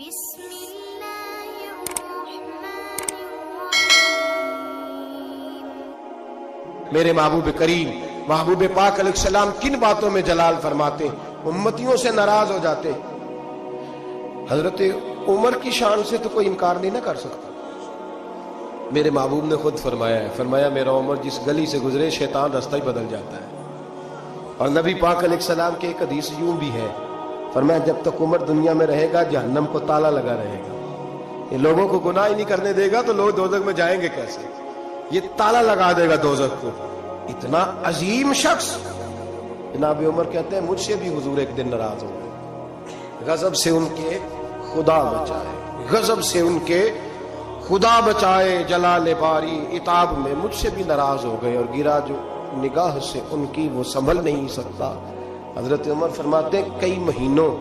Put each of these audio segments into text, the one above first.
بسم اللہ الرحمن الرحیم۔ میرے محبوب کریم محبوب پاک علیہ السلام کن باتوں میں جلال فرماتے، امتیوں سے ناراض ہو جاتے؟ حضرت عمر کی شان سے تو کوئی انکار نہیں نہ کر سکتا۔ میرے محبوب نے خود فرمایا ہے، فرمایا میرا عمر جس گلی سے گزرے شیطان رستہ ہی بدل جاتا ہے۔ اور نبی پاک علیہ السلام کے ایک حدیث یوں بھی ہے، فرمایا جب تک عمر دنیا میں رہے گا جہنم کو تالا لگا رہے گا، یہ لوگوں کو گناہ ہی نہیں کرنے دے گا تو لوگ دوزخ میں جائیں گے کیسے؟ یہ تالا لگا دے گا دوزخ کو۔ اتنا عظیم شخص جناب عمر کہتے ہیں مجھ سے بھی حضور ایک دن ناراض ہو گئے، غضب سے ان کے خدا بچائے، غضب سے ان کے خدا بچائے، جلال باری عتاب میں مجھ سے بھی ناراض ہو گئے، اور گرا جو نگاہ سے ان کی وہ سنبھل نہیں سکتا۔ حضرت عمر فرماتے ہیں کئی مہینوں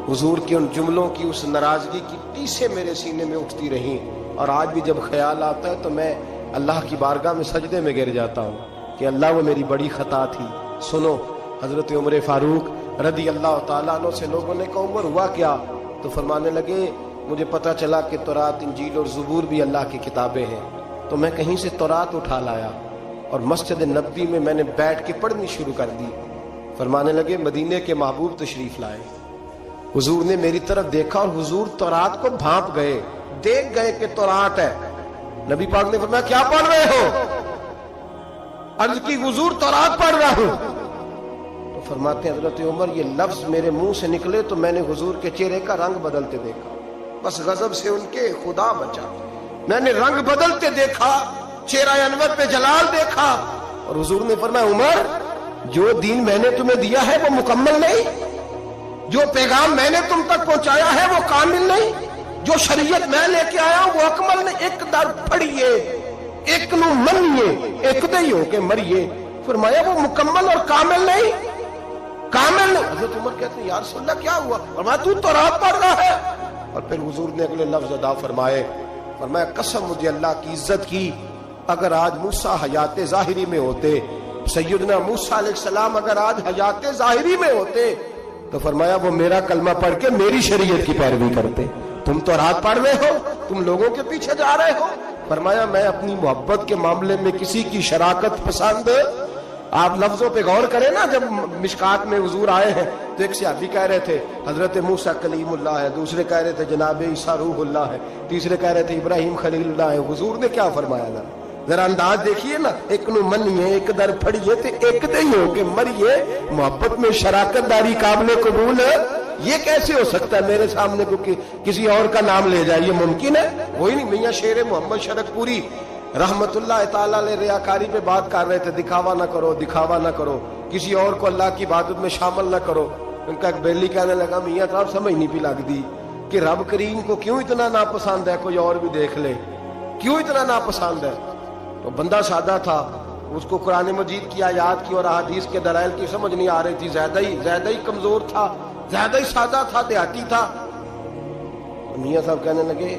حضور کے ان جملوں کی اس ناراضگی کی ٹیسیں میرے سینے میں اٹھتی رہیں، اور آج بھی جب خیال آتا ہے تو میں اللہ کی بارگاہ میں سجدے میں گر جاتا ہوں کہ اللہ وہ میری بڑی خطا تھی۔ سنو حضرت عمر فاروق رضی اللہ تعالیٰ عنہ سے لوگوں نے کہا عمر ہوا کیا؟ تو فرمانے لگے مجھے پتا چلا کہ تورات انجیل اور زبور بھی اللہ کی کتابیں ہیں، تو میں کہیں سے تورات اٹھا لایا اور مسجد نبوی میں نے بیٹھ کے پڑھنی شروع کر دی۔ فرمانے لگے مدینے کے محبوب تشریف لائے، حضور نے میری طرف دیکھا اور حضور تورات کو بھانپ گئے، دیکھ گئے کہ تورات ہے۔ نبی پاک نے فرمایا کیا پڑھ رہے ہو؟ عرض کی حضور تورات پڑھ رہا ہوں۔ تو فرماتے ہیں حضرت عمر یہ لفظ میرے منہ سے نکلے تو میں نے حضور کے چہرے کا رنگ بدلتے دیکھا، بس غضب سے ان کے خدا بچا، میں نے رنگ بدلتے دیکھا، چہرہ انور پہ جلال دیکھا، اور حضور نے فرمایا عمر جو دین میں نے تمہیں دیا ہے وہ مکمل نہیں، جو پیغام میں نے تم تک پہنچایا ہے وہ کامل نہیں، جو شریعت میں لے کے آیا ہوں وہ اکمل نہیں، ایک در پھڑیے ایک نو منیے ایک دئی ہو کے مریے۔ فرمایا وہ مکمل اور کامل نہیں، کامل نہیں۔ حضرت عمر کہتے ہیں یا رسول اللہ کیا ہوا؟ فرمایا تو تورات پڑھ رہا ہے۔ اور پھر حضور نے اگلے لفظ ادا فرمائے، فرمایا قسم مجھے اللہ کی عزت کی اگر آج موسیٰ حیات ظاہری میں ہوتے، سیدنا موسیٰ علیہ السلام اگر آج حیات ظاہری میں ہوتے تو فرمایا وہ میرا کلمہ پڑھ کے میری شریعت کی پیروی کرتے۔ تم تو رات پڑھ رہے ہو، تم لوگوں کے پیچھے جا رہے ہو۔ فرمایا میں اپنی محبت کے معاملے میں کسی کی شراکت پسند، آپ لفظوں پہ غور کریں نا، جب مشکات میں حضور آئے ہیں تو ایک صحابی کہہ رہے تھے حضرت موسیٰ کلیم اللہ ہے، دوسرے کہہ رہے تھے جناب عیسیٰ روح اللہ ہے، تیسرے کہہ رہے تھے ابراہیم خلیل اللہ ہے۔ حضور نے کیا فرمایا ذرا انداز دیکھیے نا، ایک نو منیے ایک در پھڑیے تے ایک دئی ہو کے مریے۔ محبت میں شراکت داری قابل قبول ہے، یہ کیسے ہو سکتا ہے؟ میرے سامنے کو کسی اور کا نام لے جائے، یہ ممکن ہے؟ وہی نہیں۔ میاں شیر محمد شرک پوری رحمت اللہ تعالیٰ علیہ ریاکاری پہ بات کر رہے تھے، دکھاوا نہ کرو، دکھاوا نہ کرو، کسی اور کو اللہ کی عبادت میں شامل نہ کرو۔ ان کا ایک بیلی کہنے لگا میاں صاحب سمجھ نہیں بھی لگ دی کہ رب کریم کو کیوں اتنا ناپسند ہے، کوئی اور بھی دیکھ لے، کیوں اتنا ناپسند ہے؟ تو بندہ سادہ تھا، اس کو قرآن مجید کی آیات کی اور احادیث کے دلائل کی سمجھ نہیں آ رہی تھی، زیادہ ہی کمزور تھا، زیادہ ہی سادہ تھا، دیہاتی تھا۔ میاں صاحب کہنے لگے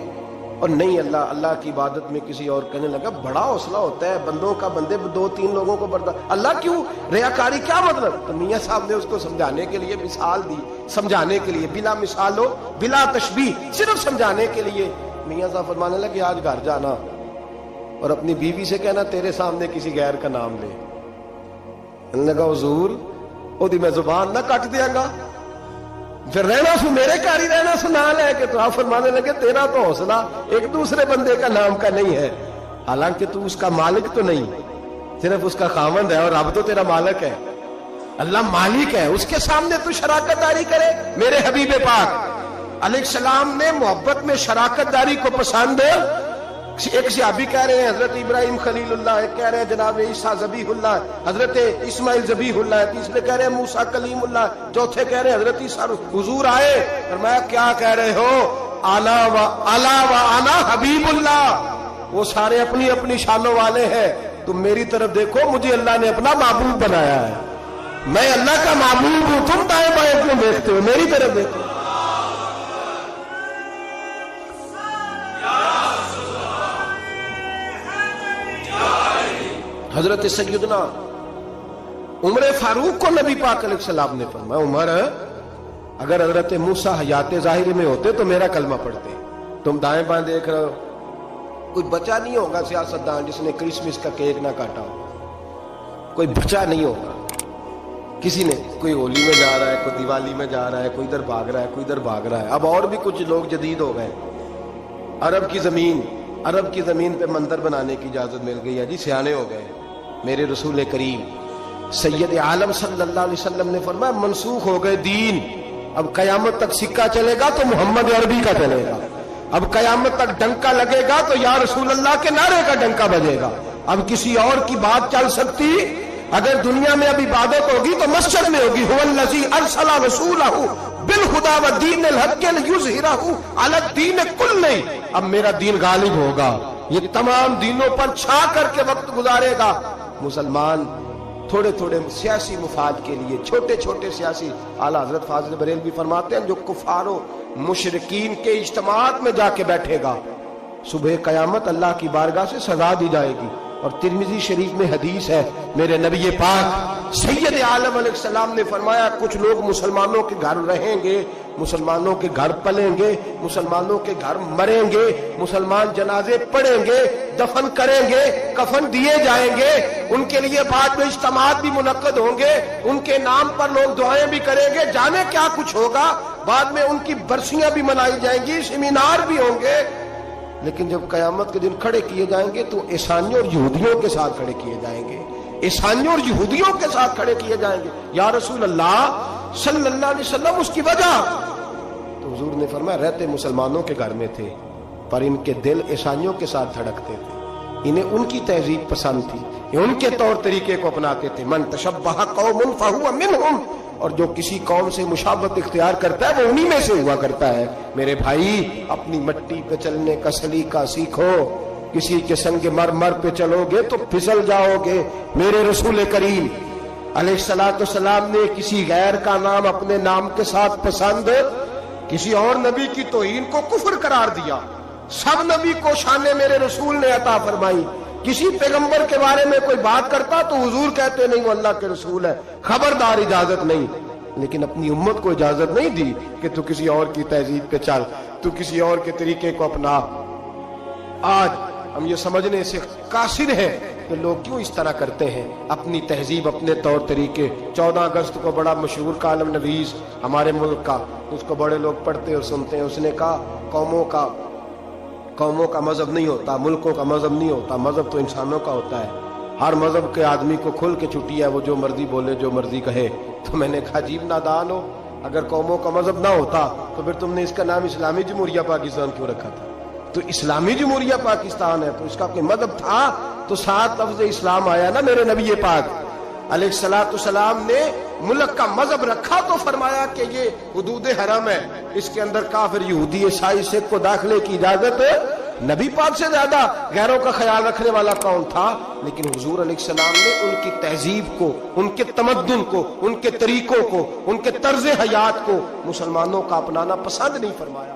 اور نہیں اللہ کی عبادت میں کسی اور، کہنے لگا بڑا حوصلہ ہوتا ہے بندوں کا، بندے دو تین لوگوں کو برداشت، اللہ کیوں ریاکاری کیا مطلب؟ تو میاں صاحب نے اس کو سمجھانے کے لیے مثال دی، سمجھانے کے لیے، بلا مثال ہو بلا تشبیہ، صرف سمجھانے کے لیے۔ میاں صاحب فرمانے لگے آج گھر جانا اور اپنی بیوی سے کہنا تیرے سامنے کسی غیر کا نام لے۔ انہوں نے کہا حضور او دی میں زبان نہ کٹ دیا گا، پھر رہنا سو میرے کاری رہنا سو نہ لے کے۔ تو آپ فرمانے لگے تیرا تو حوصلہ ایک دوسرے بندے کا نام کا نہیں ہے، حالانکہ تو اس کا مالک تو نہیں، صرف اس کا خاوند ہے، اور رب تو تیرا مالک ہے، اللہ مالک ہے، اس کے سامنے تو شراکت داری کرے۔ میرے حبیب پاک علیہ السلام نے محبت میں شراکت داری کو پسند۔ ایک صحابی کہہ رہے ہیں حضرت ابراہیم خلیل اللہ، ایک کہہ رہے ہیں جناب عیسیٰ ذبیح اللہ، حضرت اسماعیل ذبیح اللہ، تیسرے کہہ رہے ہیں موسیٰ کلیم اللہ، چوتھے کہہ رہے ہیں حضرت عیسیٰ۔ حضور آئے فرمایا کیا کہہ رہے ہو؟ انا حبیب اللہ، وہ سارے اپنی اپنی شانوں والے ہیں، تم میری طرف دیکھو، مجھے اللہ نے اپنا معبود بنایا ہے، میں اللہ کا معبود ہوں، تم دائیں بائیں کیوں دیکھتے ہو؟ میری طرف دیکھو۔ حضرت سیدنا عمر فاروق کو نبی پاک علیہ السلام نے فرمایا عمر اگر حضرت موسیٰ حیات ظاہری میں ہوتے تو میرا کلمہ پڑھتے. تم دائیں بائیں دیکھ رہے ہو, کوئی بچہ نہیں ہوگا سیاستدان جس نے کرسمس کا کیک نہ کاٹا ہو, کوئی بچہ نہیں ہوگا. کسی نے, کوئی ہولی میں جا رہا ہے, کوئی دیوالی میں جا رہا ہے, کوئی ادھر بھاگ رہا ہے, کوئی ادھر بھاگ رہا ہے. اب اور بھی کچھ لوگ جدید ہو گئے. عرب کی زمین پہ مندر بنانے کی اجازت مل گئی ہے جی, سیانے ہو گئے. میرے رسول کریم سید عالم صلی اللہ علیہ وسلم نے فرمایا منسوخ ہو گئے دین. اب قیامت تک سکہ چلے گا تو محمد عربی کا چلے گا. اب قیامت تک ڈنکا لگے گا تو یا رسول اللہ کے نعرے کا ڈنکا بجے گا. اب کسی اور کی بات چل سکتی؟ اگر دنیا میں اب عبادت ہوگی تو مسجد میں ہوگی. هو الذی ارسل رسولہ بالہدی ودین الحق لیظہرہ علی الدین کلہ. اب میرا دین غالب ہوگا, یہ تمام دینوں پر چھا کر کے وقت گزارے گا. مسلمان تھوڑے تھوڑے سیاسی مفاد کے لیے, چھوٹے چھوٹے سیاسی, اعلیٰ حضرت فاضل بریلوی فرماتے ہیں جو کفار و مشرکین کے اجتماعات میں جا کے بیٹھے گا, صبح قیامت اللہ کی بارگاہ سے سزا دی جائے گی. اور ترمذی شریف میں حدیث ہے, میرے نبی پاک سید عالم علیہ السلام نے فرمایا کچھ لوگ مسلمانوں کے گھر رہیں گے, مسلمانوں کے گھر پلیں گے, مسلمانوں کے گھر مریں گے, مسلمان جنازے پڑھیں گے, دفن کریں گے, کفن دیے جائیں گے, ان کے لیے بعد میں اجتماعات بھی منعقد ہوں گے, ان کے نام پر لوگ دعائیں بھی کریں گے, جانے کیا کچھ ہوگا, بعد میں ان کی برسیاں بھی منائی جائیں گی, سیمینار بھی ہوں گے. لیکن جب قیامت کے دن کھڑے کیے جائیں گے تو عیسائیوں اور یہودیوں کے ساتھ کھڑے کیے جائیں گے, عیسائیوں اور یہودیوں کے ساتھ کھڑے کیے جائیں گے. یا رسول اللہ صلی اللہ علیہ وسلم اس کی وجہ, تو حضور نے فرمایا رہتے مسلمانوں کے گھر میں تھے پر ان کے دل عیسائیوں کے ساتھ دھڑکتے تھے, انہیں ان کی تہذیب پسند تھی, یہ ان کے طور طریقے کو اپناتے تھے. من تشبہ قوم فہو منہم, اور جو کسی قوم سے مشابہت اختیار کرتا ہے وہ انہی میں سے ہوا کرتا ہے. میرے بھائی اپنی مٹی پہ چلنے کا سلیقہ سیکھو, کسی کے سنگ مرمر پہ چلو گے تو پھسل جاؤ گے. میرے رسول کریم علیہ السلام نے کسی غیر کا نام اپنے نام کے ساتھ پسند, کسی اور نبی کی توہین کو کفر قرار دیا. سب نبی کو شان میرے رسول نے عطا فرمائی. کسی پیغمبر کے بارے میں کوئی بات کرتا تو حضور کہتے نہیں وہ اللہ کے رسول ہے, خبردار اجازت نہیں. لیکن اپنی امت کو اجازت نہیں دی کہ تو کسی اور کی تہذیب پہ چل, تو کسی اور کے طریقے کو اپنا. آج ہم یہ سمجھنے سے قاصر ہیں کہ لوگ کیوں اس طرح کرتے ہیں, اپنی تہذیب اپنے طور طریقے. 14 اگست کو بڑا مشہور کالم نویس ہمارے ملک کا, اس کو بڑے لوگ پڑھتے اور سنتے ہیں, اس نے کہا قوموں کا مذہب نہیں ہوتا, ملکوں کا مذہب نہیں ہوتا, مذہب تو انسانوں کا ہوتا ہے. ہر مذہب کے آدمی کو کھل کے چھٹی ہے, وہ جو مرضی بولے جو مرضی کہے. تو میں نے کہا عجیب نادان ہو, اگر قوموں کا مذہب نہ ہوتا تو پھر تم نے اس کا نام اسلامی جمہوریہ پاکستان کیوں رکھا تھا؟ تو اسلامی جمہوریہ پاکستان ہے تو اس کا کوئی مذہب تھا تو 7 لفظ اسلام آیا نا. میرے نبی پاک علیہ السلام نے ملک کا مذہب رکھا تو فرمایا کہ یہ حدود حرم ہے, اس کے اندر کافر یہودی عیسائی سکھ کو داخلے کی اجازت ہے. نبی پاک سے زیادہ غیروں کا خیال رکھنے والا کون تھا؟ لیکن حضور علیہ السلام نے ان کی تہذیب کو, ان کے تمدن کو, ان کے طریقوں کو, ان کے طرز حیات کو مسلمانوں کا اپنانا پسند نہیں فرمایا.